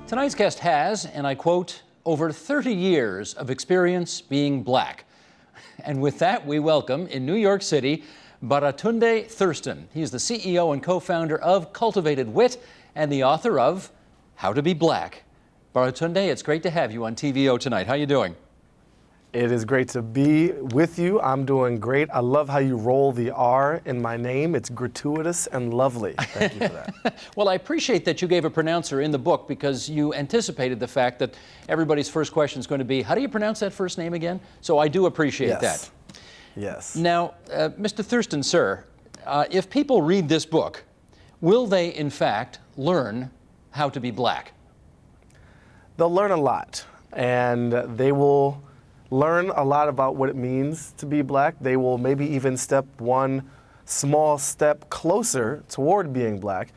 Tonight's guest has, and I quote, over 30 years of experience being black. And with that, we welcome, in New York City, Baratunde Thurston. He's the CEO and co-founder of Cultivated Wit and the author of How to Be Black. Baratunde, it's great to have you on TVO tonight. How you doing? It is great to be with you. I'm doing great. I love how you roll the R in my name. It's gratuitous and lovely. Thank you for that. Well, I appreciate that you gave a pronouncer in the book because you anticipated the fact that everybody's first question is going to be, how do you pronounce that first name again? So I do appreciate that. Yes. Now, Mr. Thurston, sir, if people read this book, will they, in fact, learn how to be black? They'll learn a lot, and they will learn a lot about what it means to be black. They will maybe even step one small step closer toward being black.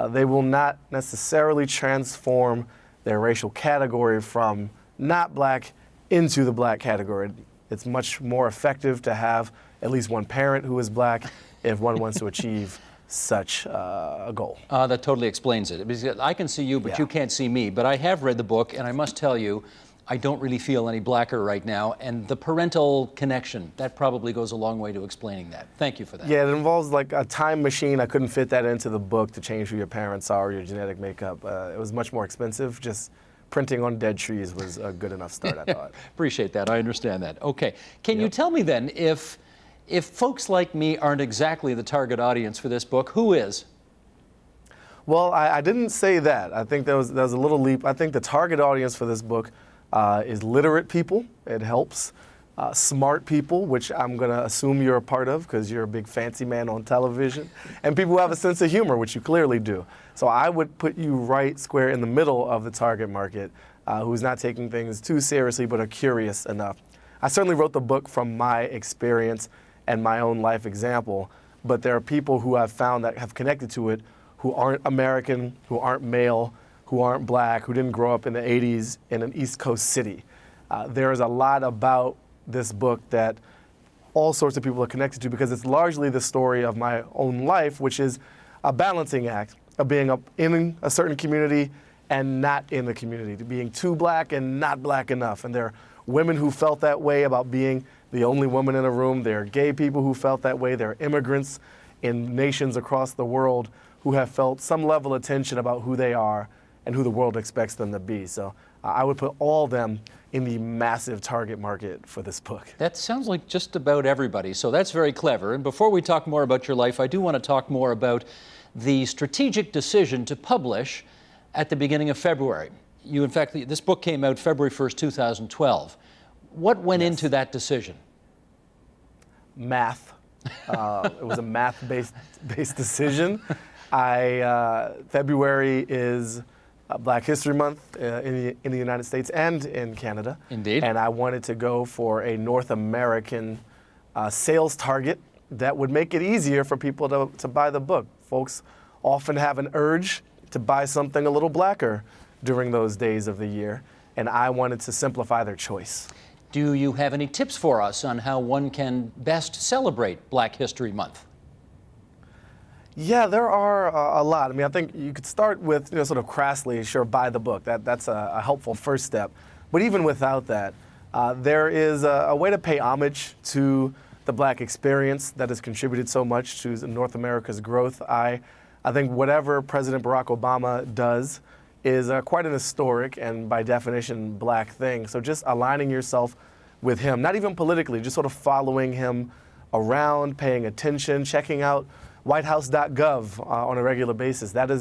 They will not necessarily transform their racial category from not black into the black category. It's much more effective to have at least one parent who is black if one wants to achieve such a goal. That totally explains it. Because I can see you, but you can't see me. But I have read the book, and I must tell you, I don't really feel any blacker right now, and the parental connection, that probably goes a long way to explaining that. Thank you for that. Yeah, it involves like a time machine. I couldn't fit that into the book to change who your parents are or your genetic makeup. It was much more expensive. Just printing on dead trees was a good enough start, I thought. Appreciate that. I understand that. Okay. Can you tell me then, if folks like me aren't exactly the target audience for this book, who is? Well, I didn't say that. I think that was a little leap. I think the target audience for this book is literate people. It helps. Smart people, which I'm going to assume you're a part of because you're a big fancy man on television, and people who have a sense of humor, which you clearly do. So I would put you right square in the middle of the target market, who's not taking things too seriously but are curious enough. I certainly wrote the book from my experience and my own life example, but there are people who I've found that have connected to it who aren't American, who aren't male, who aren't black, who didn't grow up in the 80s in an East Coast city. There is a lot about this book that all sorts of people are connected to because it's largely the story of my own life, which is a balancing act of being up in a certain community and not in the community, to being too black and not black enough. And there are women who felt that way about being the only woman in a room. There are gay people who felt that way. There are immigrants in nations across the world who have felt some level of tension about who they are and who the world expects them to be. So I would put all of them in the massive target market for this book. That sounds like just about everybody, so that's very clever. And before we talk more about your life, I do want to talk more about the strategic decision to publish at the beginning of February. In fact, this book came out February 1st, 2012. What went into that decision? Math. It was a math-based decision. February is Black History Month in the United States and in Canada. Indeed. And I wanted to go for a North American sales target that would make it easier for people to buy the book. Folks often have an urge to buy something a little blacker during those days of the year, and I wanted to simplify their choice. Do you have any tips for us on how one can best celebrate Black History Month? Yeah, there are a lot. I mean, I think you could start with, sort of crassly, sure, buy the book. That's a helpful first step. But even without that, there is a way to pay homage to the black experience that has contributed so much to North America's growth. I think whatever President Barack Obama does is quite an historic and, by definition, black thing. So just aligning yourself with him, not even politically, just sort of following him around, paying attention, checking out whitehouse.gov on a regular basis. That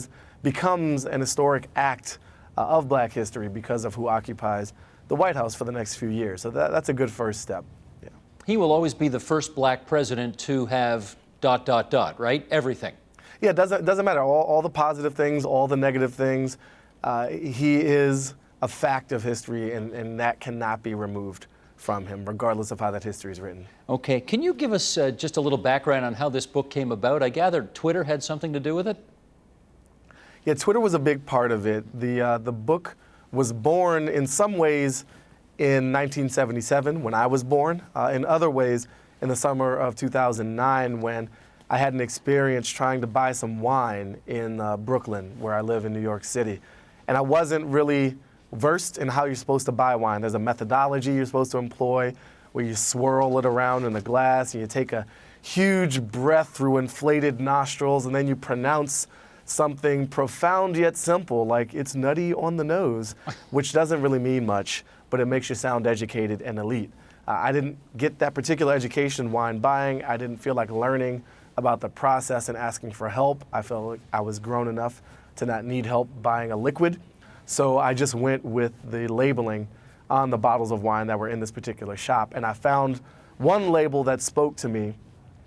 becomes an historic act of black history because of who occupies the White House for the next few years. So that's a good first step. Yeah. He will always be the first black president to have ... right? Everything. Yeah, it doesn't matter. All the positive things, all the negative things. He is a fact of history, and that cannot be removed from him, regardless of how that history is written. Okay, can you give us just a little background on how this book came about? I gather Twitter had something to do with it? Yeah, Twitter was a big part of it. The book was born in some ways in 1977 when I was born, in other ways in the summer of 2009 when I had an experience trying to buy some wine in Brooklyn, where I live in New York City. And I wasn't really versed in how you're supposed to buy wine. There's a methodology you're supposed to employ where you swirl it around in a glass and you take a huge breath through inflated nostrils and then you pronounce something profound yet simple, like it's nutty on the nose, which doesn't really mean much, but it makes you sound educated and elite. I didn't get that particular education in wine buying. I didn't feel like learning about the process and asking for help. I felt like I was grown enough to not need help buying a liquid. So I just went with the labeling on the bottles of wine that were in this particular shop. And I found one label that spoke to me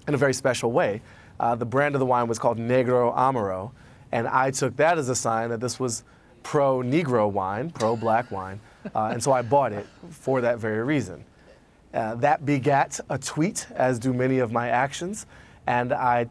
in a very special way. The brand of the wine was called Negro Amaro. And I took that as a sign that this was pro-Negro wine, pro-black wine. And so I bought it for that very reason. That begat a tweet, as do many of my actions. And I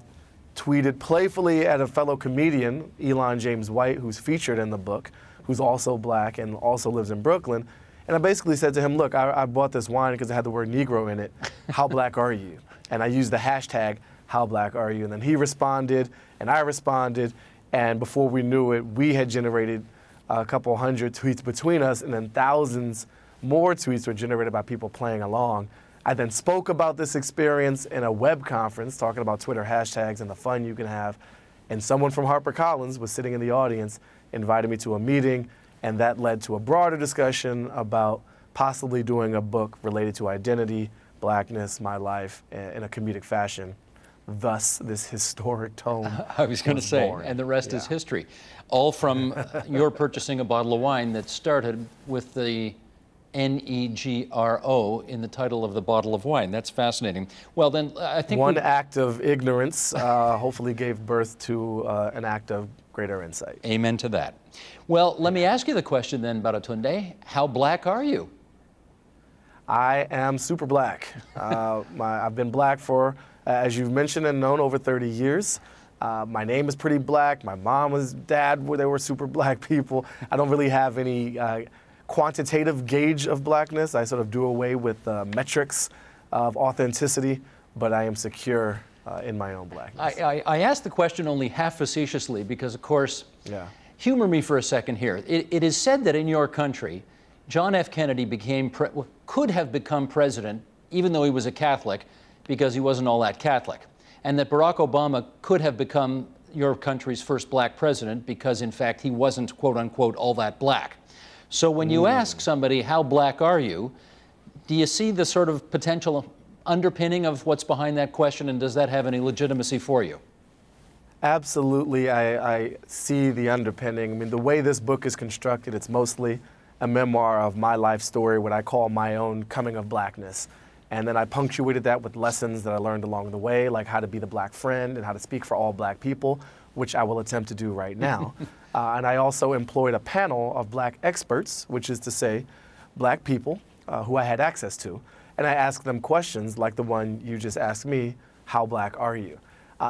tweeted playfully at a fellow comedian, Elon James White, who's featured in the book, who's also black and also lives in Brooklyn. And I basically said to him, look, I bought this wine because it had the word Negro in it. How black are you? And I used the hashtag, how black are you? And then he responded, and I responded. And before we knew it, we had generated a couple hundred tweets between us, and then thousands more tweets were generated by people playing along. I then spoke about this experience in a web conference, talking about Twitter hashtags and the fun you can have. And someone from HarperCollins was sitting in the audience, invited me to a meeting, and that led to a broader discussion about possibly doing a book related to identity, blackness, my life, in a comedic fashion. Thus, this historic tome. I was going to say, born. and the rest is history. All from your purchasing a bottle of wine that started with the Negro in the title of the bottle of wine. That's fascinating. Well, then I think one act of ignorance hopefully gave birth to an act of greater insight. Amen to that. Well, let me ask you the question then, Baratunde. How black are you? I am super black. I've been black for, as you've mentioned and known, over 30 years. My name is pretty black. My mom and dad, they were super black people. I don't really have any quantitative gauge of blackness. I sort of do away with metrics of authenticity, but I am secure in my own blackness. I asked the question only half facetiously because, of course, humor me for a second here. It is said that in your country, John F. Kennedy could have become president, even though he was a Catholic, because he wasn't all that Catholic. And that Barack Obama could have become your country's first black president because, in fact, he wasn't, quote unquote, all that black. So when you ask somebody, how black are you, do you see the sort of potential underpinning of what's behind that question, and does that have any legitimacy for you? Absolutely, I see the underpinning. I mean, the way this book is constructed, it's mostly a memoir of my life story, what I call my own coming of blackness. And then I punctuated that with lessons that I learned along the way, like how to be the black friend and how to speak for all black people, which I will attempt to do right now. And I also employed a panel of black experts, which is to say black people who I had access to. And I asked them questions like the one you just asked me, how black are you?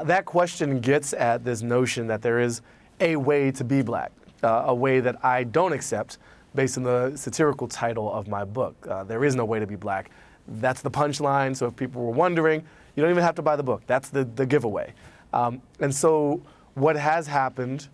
That question gets at this notion that there is a way to be black, a way that I don't accept based on the satirical title of my book. There is no way to be black. That's the punchline, so if people were wondering, you don't even have to buy the book. That's the giveaway. And so what has happened,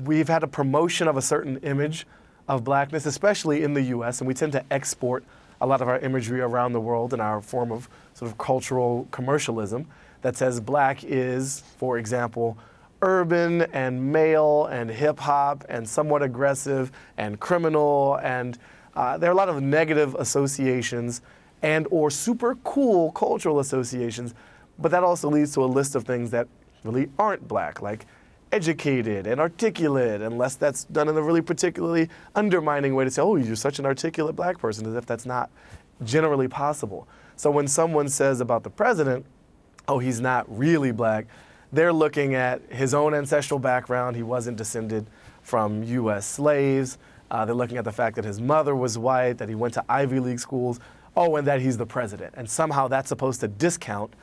we've had a promotion of a certain image of blackness, especially in the US, and we tend to export a lot of our imagery around the world in our form of sort of cultural commercialism that says black is, for example, urban and male and hip hop and somewhat aggressive and criminal, and there are a lot of negative associations and or super cool cultural associations, but that also leads to a list of things that really aren't black, like educated and articulate, unless that's done in a really particularly undermining way to say, oh, you're such an articulate black person, as if that's not generally possible. So when someone says about the president, oh, he's not really black, they're looking at his own ancestral background. He wasn't descended from US slaves. They're looking at the fact that his mother was white, that he went to Ivy League schools, oh, and that he's the president. And somehow that's supposed to discount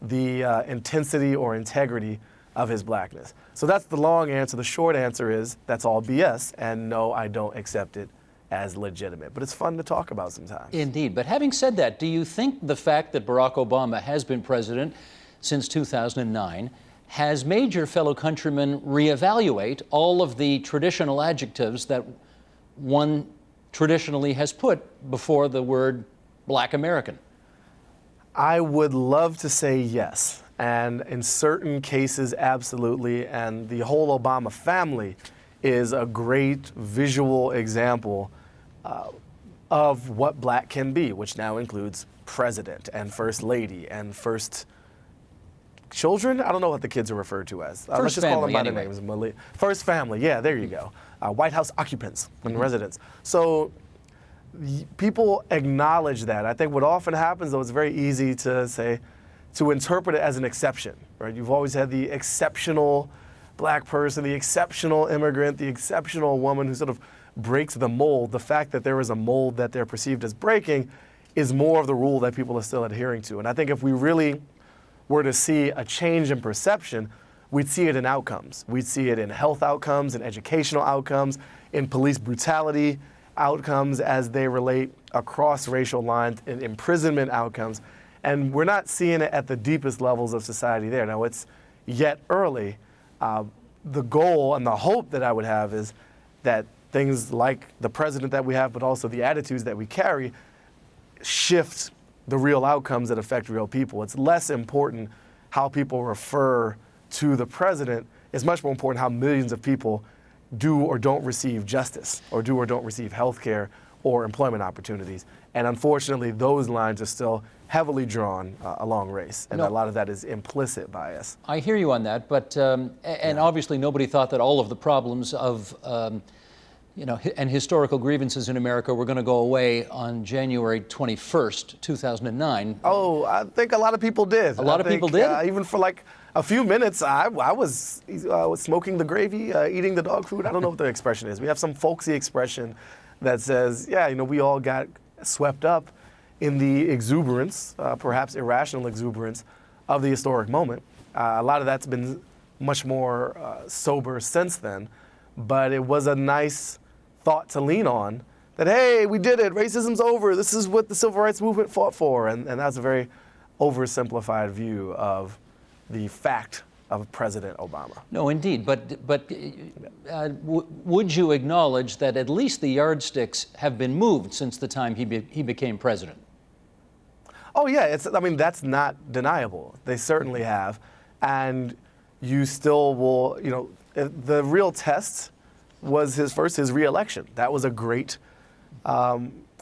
the intensity or integrity of his blackness. So that's the long answer. The short answer is that's all BS, and no, I don't accept it as legitimate. But it's fun to talk about sometimes. Indeed. But having said that, do you think the fact that Barack Obama has been president since 2009 has made your fellow countrymen reevaluate all of the traditional adjectives that one traditionally has put before the word Black American? I would love to say yes, and in certain cases, absolutely. And the whole Obama family is a great visual example of what Black can be, which now includes president and first lady and first children. I don't know what the kids are referred to as. Let's just call them by their names. First family, yeah, there you go. White House occupants and residents. So people acknowledge that. I think what often happens, though, it's very easy to say, to interpret it as an exception, right? You've always had the exceptional Black person, the exceptional immigrant, the exceptional woman who sort of breaks the mold. The fact that there is a mold that they're perceived as breaking is more of the rule that people are still adhering to. And I think if we really were to see a change in perception, we'd see it in outcomes. We'd see it in health outcomes, in educational outcomes, in police brutality outcomes as they relate across racial lines, in imprisonment outcomes. And we're not seeing it at the deepest levels of society there. Now, it's yet early. The goal and the hope that I would have is that things like the president that we have, but also the attitudes that we carry, shift the real outcomes that affect real people. It's less important how people refer to the president. It's much more important how millions of people do or don't receive justice, or do or don't receive health care or employment opportunities. And unfortunately, those lines are still heavily drawn along race, and a lot of that is implicit bias. I hear you on that, but obviously nobody thought that all of the problems of and historical grievances in America were going to go away on January 21st, 2009. Oh, I think a lot of people did. A lot of people did? Even for like a few minutes, I was smoking the gravy, eating the dog food. I don't know what the expression is. We have some folksy expression that says, yeah, we all got swept up in the exuberance, perhaps irrational exuberance, of the historic moment. A lot of that's been much more sober since then, but it was a nice thought to lean on, that, hey, we did it, racism's over, this is what the civil rights movement fought for, and that's a very oversimplified view of the fact of President Obama. No, indeed, but would you acknowledge that at least the yardsticks have been moved since the time he became president? Oh yeah, that's not deniable. They certainly have, and you still will, the real test was his re-election. That was a great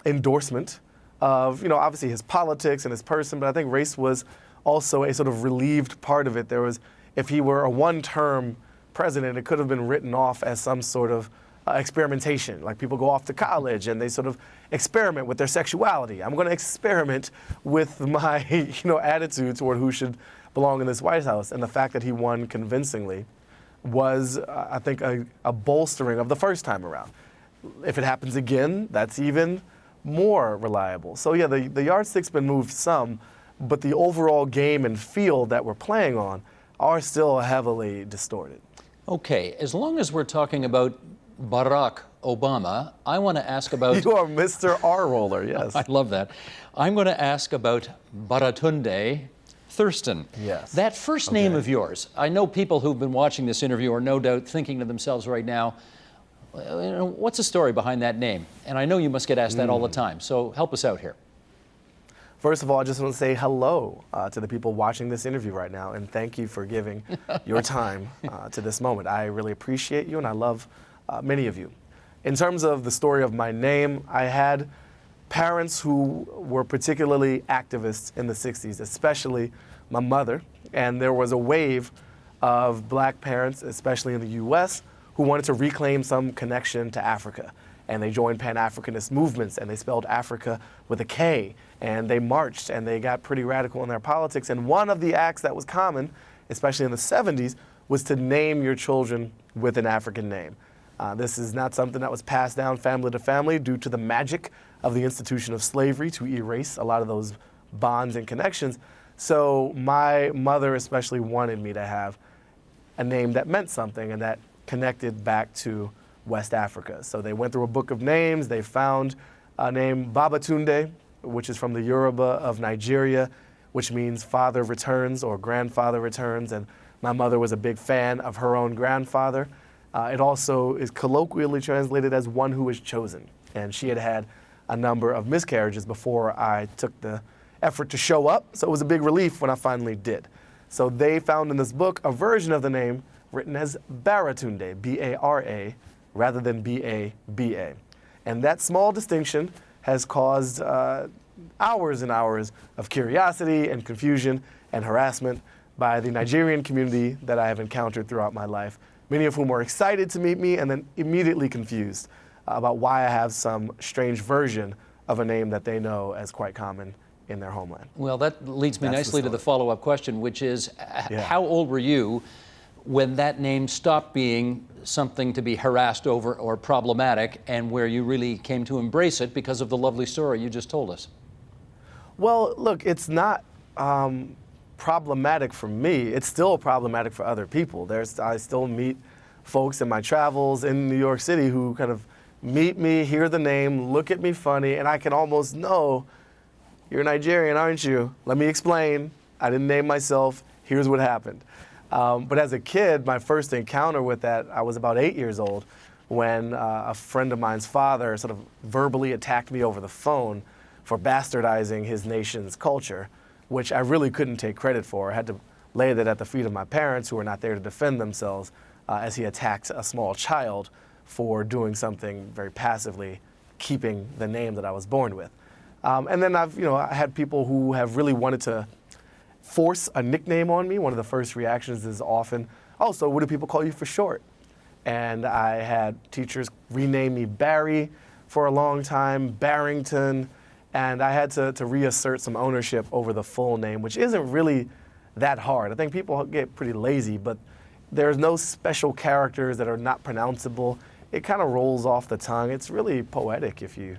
endorsement of, obviously his politics and his person, but I think race was also a sort of relieved part of it. There was, if he were a one-term president, it could have been written off as some sort of experimentation. Like people go off to college and they sort of experiment with their sexuality. I'm going to experiment with my, attitude toward who should belong in this White House. And the fact that he won convincingly was, I think, a bolstering of the first time around. If it happens again, that's even more reliable. So yeah, the yardstick's been moved some, but the overall game and field that we're playing on are still heavily distorted. Okay, as long as we're talking about Barack Obama, I want to ask about... You are Mr. R-Roller, yes. I love that. I'm going to ask about Baratunde Thurston. Yes. That first name of yours, I know people who've been watching this interview are no doubt thinking to themselves right now, what's the story behind that name? And I know you must get asked that all the time, so help us out here. First of all, I just want to say hello to the people watching this interview right now, and thank you for giving your time to this moment. I really appreciate you, and I love many of you. In terms of the story of my name, I had parents who were particularly activists in the 60s, especially my mother, and there was a wave of Black parents, especially in the U.S., who wanted to reclaim some connection to Africa. And they joined Pan-Africanist movements, and they spelled Africa with a K, and they marched, and they got pretty radical in their politics. And one of the acts that was common, especially in the 70s, was to name your children with an African name. This is not something that was passed down family to family due to the magic of the institution of slavery to erase a lot of those bonds and connections. So my mother especially wanted me to have a name that meant something and that connected back to West Africa. So they went through a book of names. They found a name, Babatunde, which is from the Yoruba of Nigeria, which means father returns or grandfather returns. And My mother was a big fan of her own grandfather. It also is colloquially translated as one who is chosen. And she had had a number of miscarriages before I took the effort to show up, so it was a big relief when I finally did. So they found in this book a version of the name written as Baratunde, B-A-R-A, rather than B-A-B-A. And that small distinction has caused hours and hours of curiosity and confusion and harassment by the Nigerian community that I have encountered throughout my life, many of whom are excited to meet me and then immediately confused about why I have some strange version of a name that they know as quite common in their homeland. Well, that leads me That's nicely to the follow-up question, which is, Yeah. how old were you when that name stopped being something to be harassed over or problematic, and where you really came to embrace it because of the lovely story you just told us? Well, look, it's not problematic for me. It's still problematic for other people. I still meet folks in my travels in New York City who kind of meet me, hear the name, look at me funny, and I can almost know, you're Nigerian, aren't you? Let me explain. I didn't name myself. Here's what happened. But as a kid, my first encounter with that, I was about 8 years old when a friend of mine's father sort of verbally attacked me over the phone for bastardizing his nation's culture, which I really couldn't take credit for. I had to lay that at the feet of my parents, who were not there to defend themselves, as he attacked a small child for doing something very passively, keeping the name that I was born with. And then I had people who have really wanted to force a nickname on me. One of the first reactions is often, oh, so what do people call you for short? And I had teachers rename me Barry for a long time, Barrington, and I had to reassert some ownership over the full name, which isn't really that hard. I think people get pretty lazy, but there's no special characters that are not pronounceable. It kind of rolls off the tongue. It's really poetic if you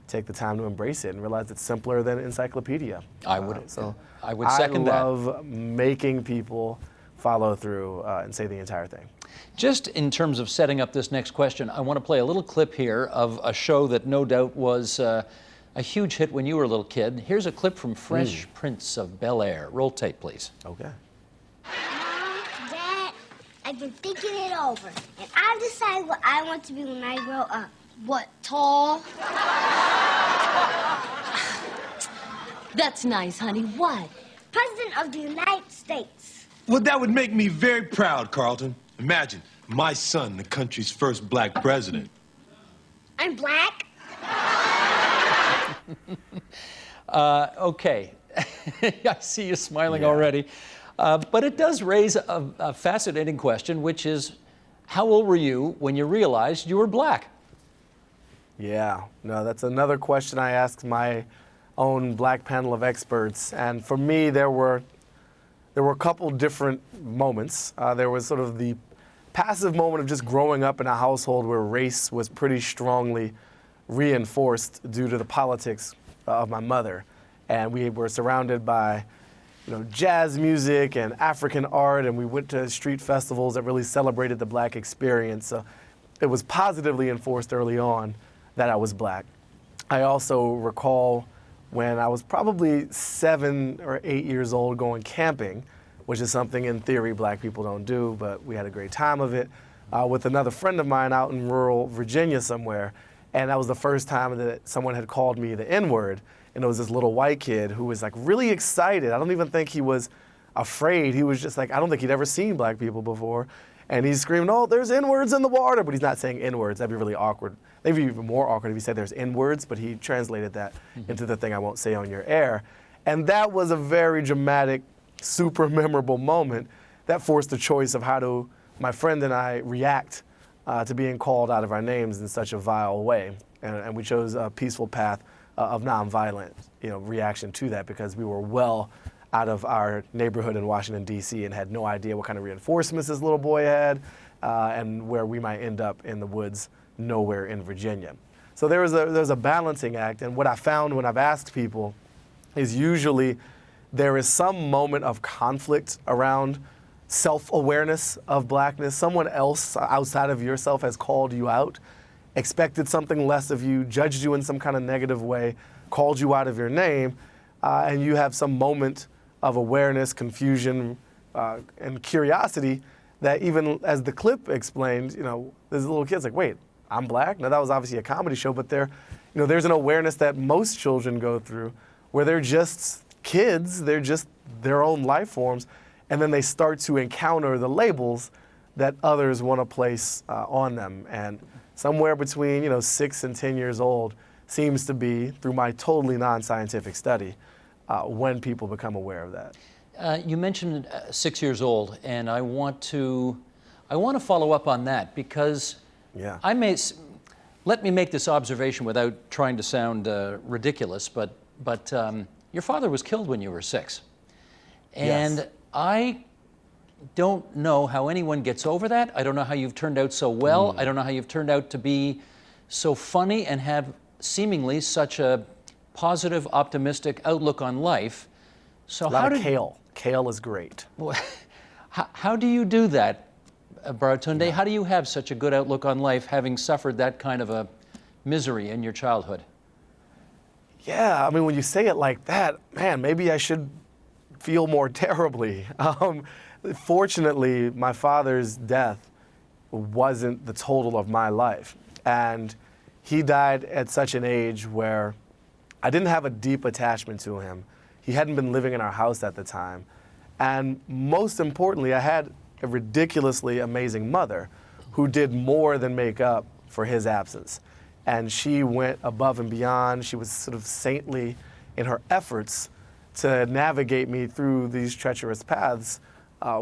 take the time to embrace it and realize it's simpler than encyclopedia. I would second that. I love making people follow through and say the entire thing. Just in terms of setting up this next question, I want to play a little clip here of a show that no doubt was a huge hit when you were a little kid. Here's a clip from Fresh Prince of Bel-Air. Roll tape, please. Okay. Mom, Dad, I've been thinking it over, and I've decided what I want to be when I grow up. What, tall? That's nice, honey. What? President of the United States. Well, that would make me very proud, Carlton. Imagine, my son, the country's first black president. I'm black. Okay. I see you smiling already. But it does raise a fascinating question, which is, how old were you when you realized you were black? Yeah, no, that's another question I asked my own black panel of experts. And for me, there were a couple different moments. There was sort of the passive moment of just growing up in a household where race was pretty strongly reinforced due to the politics of my mother. And we were surrounded by jazz music and African art, and we went to street festivals that really celebrated the black experience. So it was positively enforced early on that I was black. I also recall when I was probably 7 or 8 years old going camping, which is something in theory black people don't do, but we had a great time of it, with another friend of mine out in rural Virginia somewhere. And that was the first time that someone had called me the N-word. And it was this little white kid who was like really excited. I don't even think he was afraid. He was just like, I don't think he'd ever seen black people before. And he's screaming, oh, there's N-words in the water. But he's not saying N-words. That'd be really awkward. That'd be even more awkward if he said there's N-words, but he translated that into the thing I won't say on your air. And that was a very dramatic, super memorable moment that forced the choice of how do my friend and I react to being called out of our names in such a vile way. And we chose a peaceful path of nonviolent reaction to that, because we were well out of our neighborhood in Washington, D.C. and had no idea what kind of reinforcements this little boy had and where we might end up in the woods nowhere in Virginia. So there's a balancing act, and what I found when I've asked people is usually there is some moment of conflict around self-awareness of blackness. Someone else outside of yourself has called you out, expected something less of you, judged you in some kind of negative way, called you out of your name, and you have some moment of awareness, confusion, and curiosity that even as the clip explained, there's little kids like, wait, I'm black? Now that was obviously a comedy show, but there's an awareness that most children go through where they're just kids, they're just their own life forms, and then they start to encounter the labels that others want to place on them. And somewhere between 6 and 10 years old seems to be, through my totally non-scientific study, when people become aware of that. You mentioned 6 years old, and I want to follow up on that because let me make this observation without trying to sound ridiculous, but your father was killed when you were 6, and Yes. I don't know how anyone gets over that. I don't know how you've turned out so well. I don't know how you've turned out to be so funny and have seemingly such a positive, optimistic outlook on life. So A lot of kale. Kale is great. How do you do that, Baratunde? How do you have such a good outlook on life, having suffered that kind of a misery in your childhood? Yeah, I mean, when you say it like that, man, maybe I should feel more terribly. Fortunately, my father's death wasn't the total of my life. And he died at such an age where I didn't have a deep attachment to him. He hadn't been living in our house at the time. And most importantly, I had a ridiculously amazing mother who did more than make up for his absence. And she went above and beyond. She was sort of saintly in her efforts to navigate me through these treacherous paths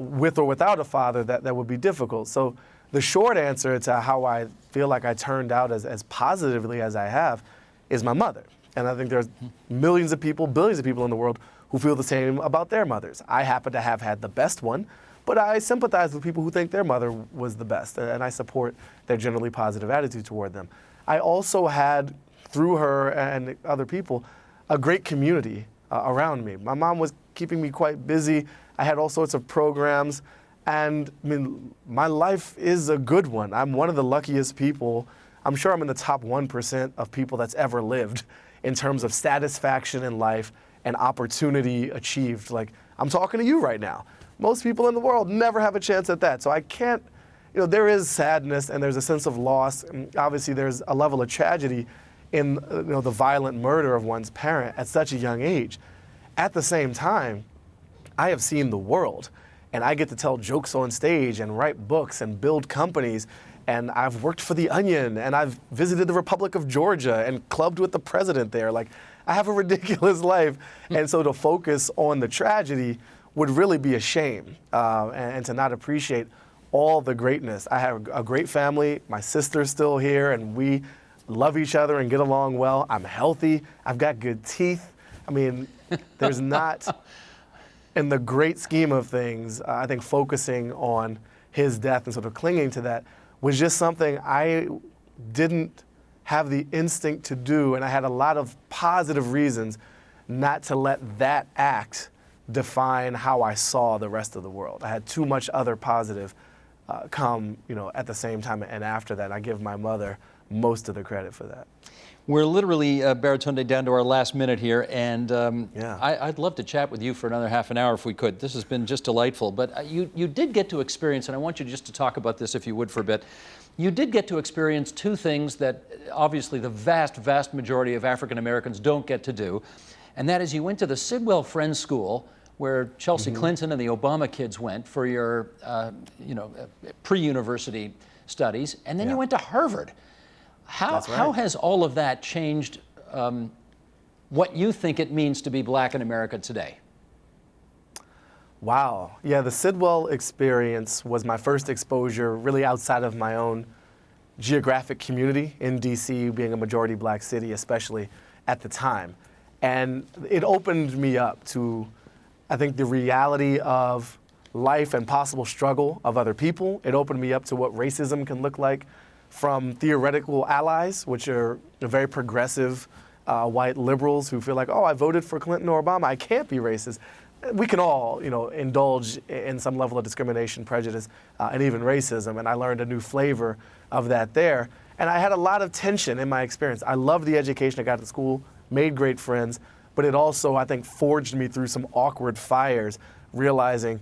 with or without a father that would be difficult. So the short answer to how I feel like I turned out as positively as I have is my mother. And I think there's millions of people, billions of people in the world who feel the same about their mothers. I happen to have had the best one, but I sympathize with people who think their mother was the best, and I support their generally positive attitude toward them. I also had, through her and other people, a great community around me. My mom was keeping me quite busy. I had all sorts of programs, and I mean, my life is a good one. I'm one of the luckiest people. I'm sure I'm in the top 1% of people that's ever lived in terms of satisfaction in life and opportunity achieved. Like, I'm talking to you right now. Most people in the world never have a chance at that. So I can't, there is sadness and there's a sense of loss. And obviously there's a level of tragedy in the violent murder of one's parent at such a young age. At the same time, I have seen the world, and I get to tell jokes on stage and write books and build companies. And I've worked for The Onion, and I've visited the Republic of Georgia and clubbed with the president there. Like, I have a ridiculous life. And so to focus on the tragedy would really be a shame, and to not appreciate all the greatness. I have a great family. My sister's still here, and we love each other and get along well. I'm healthy. I've got good teeth. I mean, there's not, in the great scheme of things, I think focusing on his death and sort of clinging to that was just something I didn't have the instinct to do, and I had a lot of positive reasons not to let that act define how I saw the rest of the world. I had too much other positive come, at the same time and after that. I give my mother most of the credit for that. We're literally, Baratunde, down to our last minute here, and I'd love to chat with you for another half an hour if we could. This has been just delightful, but you did get to experience, and I want you just to talk about this if you would for a bit. You did get to experience two things that obviously the vast, vast majority of African Americans don't get to do, and that is you went to the Sidwell Friends School, where Chelsea Clinton and the Obama kids went for your, pre-university studies, and then you went to Harvard. How has all of that changed what you think it means to be black in America today? Wow. Yeah, the Sidwell experience was my first exposure really outside of my own geographic community in DC, being a majority black city, especially at the time. And it opened me up to, I think, the reality of life and possible struggle of other people. It opened me up to what racism can look like from theoretical allies, which are very progressive white liberals who feel like, oh, I voted for Clinton or Obama, I can't be racist. We can all, indulge in some level of discrimination, prejudice, and even racism. And I learned a new flavor of that there. And I had a lot of tension in my experience. I loved the education I got at school, made great friends, but it also, I think, forged me through some awkward fires, realizing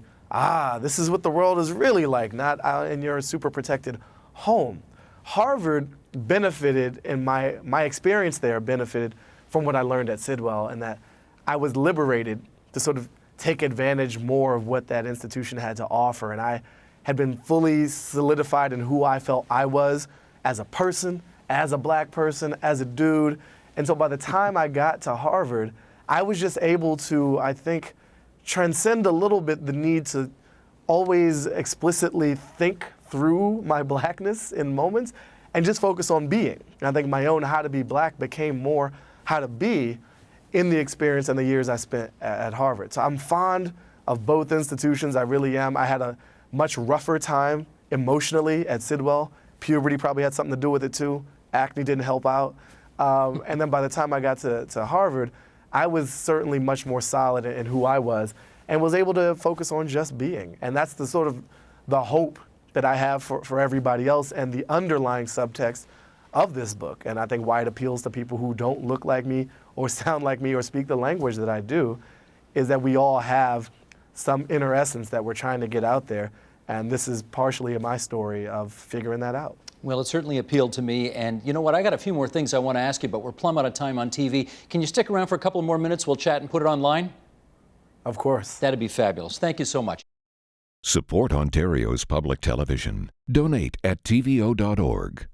this is what the world is really like, not out in your super protected home. Harvard benefited, and my experience there benefited from what I learned at Sidwell, and that I was liberated to sort of take advantage more of what that institution had to offer. And I had been fully solidified in who I felt I was as a person, as a black person, as a dude. And so by the time I got to Harvard, I was just able to, I think, transcend a little bit the need to always explicitly think through my blackness in moments and just focus on being. And I think my own how to be black became more how to be in the experience and the years I spent at Harvard. So I'm fond of both institutions, I really am. I had a much rougher time emotionally at Sidwell. Puberty probably had something to do with it too. Acne didn't help out. And then by the time I got to Harvard, I was certainly much more solid in who I was and was able to focus on just being. And that's the sort of the hope that I have for everybody else and the underlying subtext of this book. And I think why it appeals to people who don't look like me or sound like me or speak the language that I do is that we all have some inner essence that we're trying to get out there. And this is partially my story of figuring that out. Well, it certainly appealed to me. And you know what? I got a few more things I want to ask you, but we're plumb out of time on TV. Can you stick around for a couple more minutes? We'll chat and put it online? Of course. That'd be fabulous. Thank you so much. Support Ontario's public television. Donate at tvo.org.